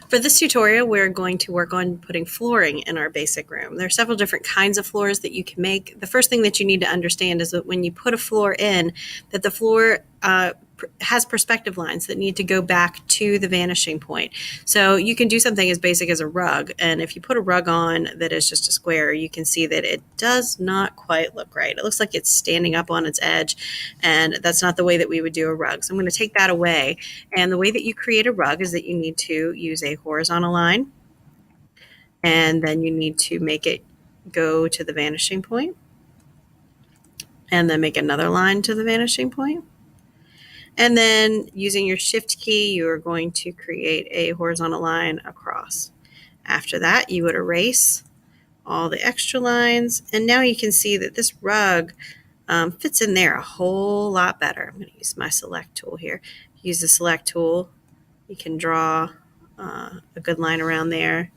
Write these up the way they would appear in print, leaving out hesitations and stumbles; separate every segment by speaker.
Speaker 1: For this tutorial, we're going to work on putting flooring in our basic room. There are several different kinds of floors that you can make. The first thing that you need to understand is that when you put a floor in, that the floor has perspective lines that need to go back to the vanishing point. So you can do something as basic as a rug, and if you put a rug on that is just a square, you can see that it does not quite look right. It looks like it's standing up on its edge, and that's not the way that we would do a rug. So I'm going to take that away, and the way that you create a rug is that you need to use a horizontal line, and then you need to make it go to the vanishing point, and then make another line to the vanishing point. And then using your shift key, you are going to create a horizontal line across. After that, you would erase all the extra lines. And now you can see that this rug fits in there a whole lot better. I'm going to use my select tool here. Use the select tool. You can draw a good line around there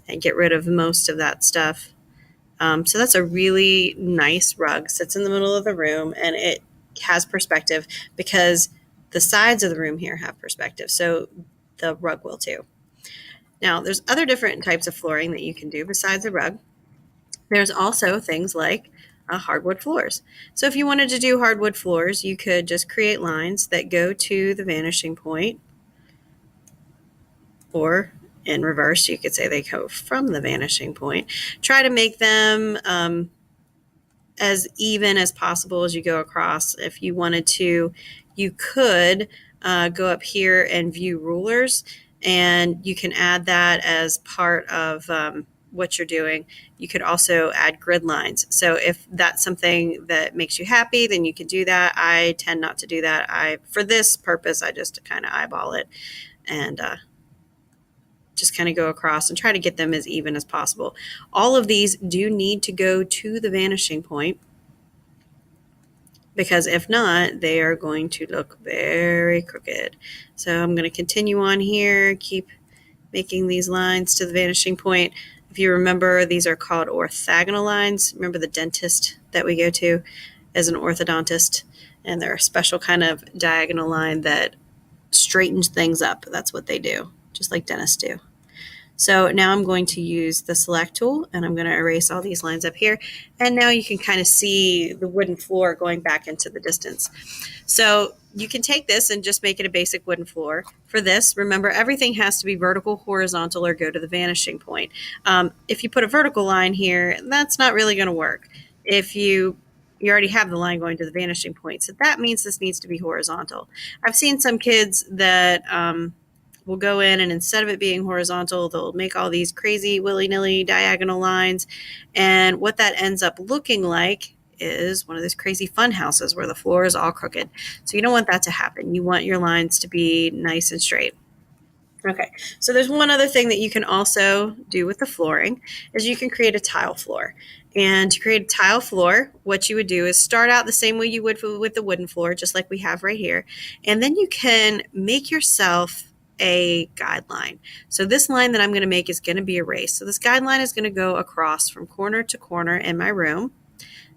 Speaker 1: and get rid of most of that stuff. So that's a really nice rug. Sits in the middle of the room, and it has perspective because the sides of the room here have perspective. So the rug will too. Now, there's other different types of flooring that you can do besides the rug. There's also things like hardwood floors. So if you wanted to do hardwood floors, you could just create lines that go to the vanishing point, or in reverse, you could say they go from the vanishing point. Try to make them as even as possible as you go across. If you wanted to, you could go up here and view rulers, and you can add that as part of what you're doing. You could also add grid lines. So if that's something that makes you happy, then you can do that. I tend not to do that. For this purpose, I just kind of eyeball it and just kind of go across and try to get them as even as possible. All of these do need to go to the vanishing point, because if not, they are going to look very crooked. So I'm going to continue on here, keep making these lines to the vanishing point. If you remember, these are called orthogonal lines. Remember the dentist that we go to as an orthodontist, and they're a special kind of diagonal line that straightens things up. That's what they do, just like dentists do. So now I'm going to use the select tool, and I'm going to erase all these lines up here. And now you can kind of see the wooden floor going back into the distance. So you can take this and just make it a basic wooden floor. For this, remember, everything has to be vertical, horizontal, or go to the vanishing point. If you put a vertical line here, that's not really going to work. If you already have the line going to the vanishing point, so that means this needs to be horizontal. I've seen some kids that will go in, and instead of it being horizontal, they'll make all these crazy willy-nilly diagonal lines. And what that ends up looking like is one of those crazy fun houses where the floor is all crooked. So you don't want that to happen. You want your lines to be nice and straight. Okay, so there's one other thing that you can also do with the flooring is you can create a tile floor. And to create a tile floor, what you would do is start out the same way you would with the wooden floor, just like we have right here. And then you can make yourself a guideline. So this line that I'm going to make is going to be erased. So this guideline is going to go across from corner to corner in my room.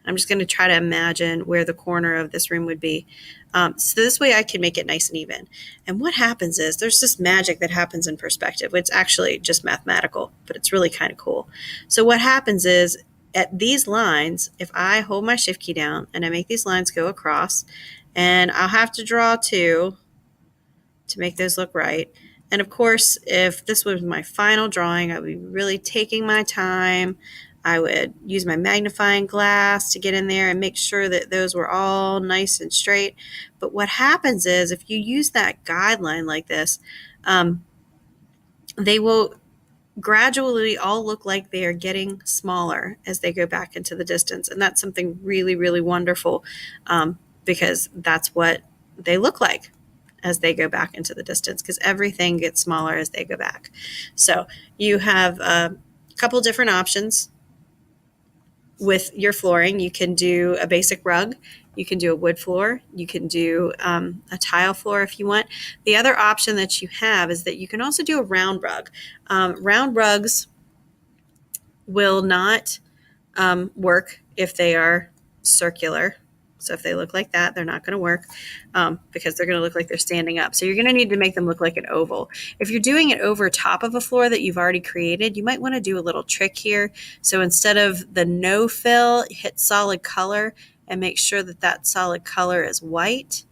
Speaker 1: I'm just going to try to imagine where the corner of this room would be. So this way I can make it nice and even. And what happens is there's this magic that happens in perspective. It's actually just mathematical, but it's really kind of cool. So what happens is at these lines, if I hold my shift key down and I make these lines go across, and I'll have to draw two to make those look right. And of course, if this was my final drawing, I would be really taking my time. I would use my magnifying glass to get in there and make sure that those were all nice and straight. But what happens is if you use that guideline like this, they will gradually all look like they are getting smaller as they go back into the distance. And that's something really, really wonderful, because that's what they look like as they go back into the distance, because everything gets smaller as they go back. So you have a couple different options with your flooring. You can do a basic rug, you can do a wood floor, you can do a tile floor if you want. The other option that you have is that you can also do a round rug. Round rugs will not work if they are circular. So if they look like that, they're not going to work because they're going to look like they're standing up. So you're going to need to make them look like an oval. If you're doing it over top of a floor that you've already created, you might want to do a little trick here. So instead of the no fill, hit solid color and make sure that that solid color is white.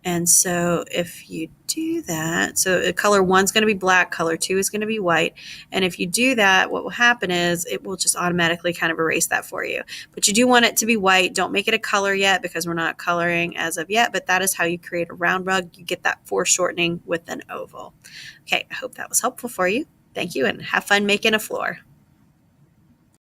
Speaker 1: And so if you do that, so color 1's going to be black, color 2 is going to be white. And if you do that, what will happen is it will just automatically kind of erase that for you. But you do want it to be white. Don't make it a color yet because we're not coloring as of yet, but that is how you create a round rug. You get that foreshortening with an oval. Okay, I hope that was helpful for you. Thank you and have fun making a floor.